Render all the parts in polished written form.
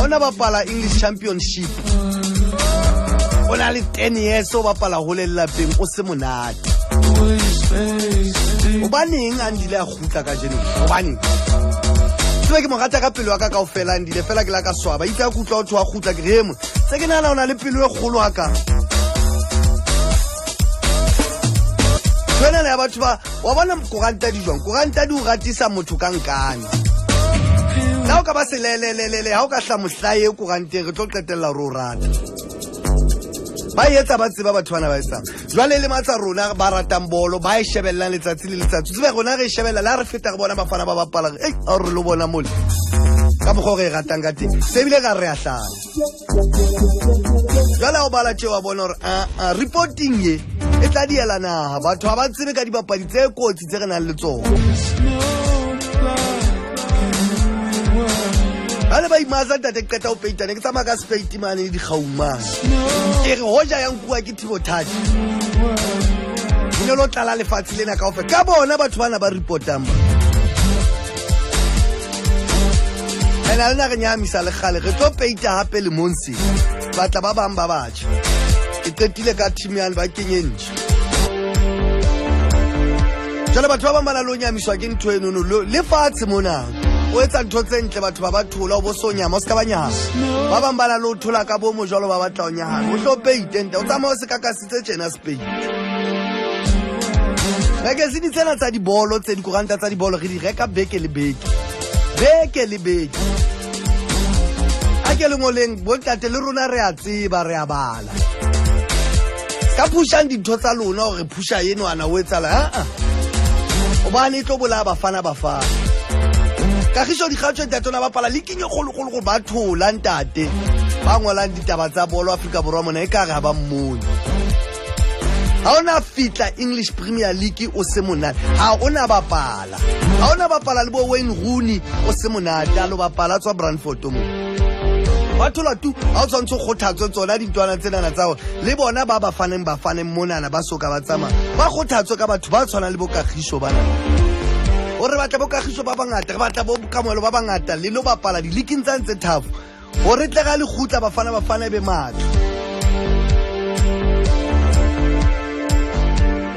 ona bapala English Championship ona le 10 years o bapala ho le lapeng o se monate o baneng andile a khutla ka jeno o baneng tswe ke mo gata ka pelo ka ofela andile fela ke la ka swaba itse a kutla o tswa khutla ke remo se ke nana ona le pelo e kgolo aka Wena ya batho ba wa bona koranta di jwang koranta di o ratisa motho ka nkane la o ka ba selelelele ha o ka hla mohlaye korante re tlo qetella ro rata ba yetsa ba tseba batho bana ba etsang jwale le matsa rona ba ratang bolo ba e shebellang letsatsi le letsatsi tsebe rona re shebella la re feta re bona bafana ba bapala a re lo bona mole ka mo gore ratang ka teng se bile ka re a hlala jwale o bala tšeo wa bona gore reporting ye e tla diela naha batho ba ba tsebe ka dibapadi tse kotsi tse re nang le tsona Bale ba imaza tate qeta o peitane ke tsama ka speiti mane di kgaumane ke re hoja ya nkua ke thibo thati lo tlala lefatshe lena ka ofe ka bona batho bana ba reportang ena lena re nyamisa le gale re tlo peita hape le monsi batla ba bang ba batho ke qetile ka team yana ba kenyenje jalo batho ba bang bana lo nyamiswa ke ntho eno le fatshe mona o etsa ntho tse ntle batho ba bathola o bo sonyama o se ka banyaha ba bang bana lo thola ka bo mo jalo ba batla o nyaha o hlo peite nte o tsamao se ka kasitse tjena speed magazine tsena tsa di bolo tse di koranta tsa di bolo re di reka beke le beke a ke le ngoleng bo tate le rona re a tseba re a bala ka pushang dintho tsa lona o re pusha eno ana o etsala o bane tlo bola bafana Kagiso di kgatswe tatona ba pala likinyo kgolo go ba thola ntate ba ngolang ditaba tsa bolo Afrika Borwa mona e ka re ba mmone ha ona fitla English Premier League o se monate ha ona bapala le bo Wayne Rooney o se monate a lo bapala tswa Brentford mo bathola tu ha o tsantse kgothatso tsona dintwana tsena na tsago le bona ba bafaneng monana ba soka ba tsama ba kgothatso ka batho ba tshwana le bo Kagiso bana o re batla bo Kagiso ba bangata re batla bo Kamolo ba bangata le lo bapala di leaking tsa ntse thafo o re tla ga le khutla bafana be matlo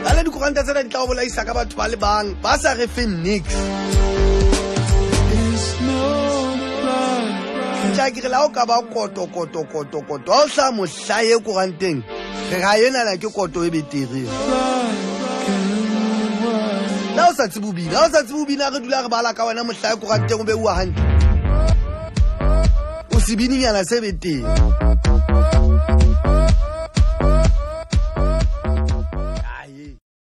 ala di koranta tsena di tla go bolaisa ka batho ba le bang ba sa re fe nix ke la o ka ba koto o sa mo hlaye koranteng re ga yena la ke koto e betere la o sa tsibubina re dula re bala ka wena mohlaye koranteng o be uwa hantle o sibininyana se beteng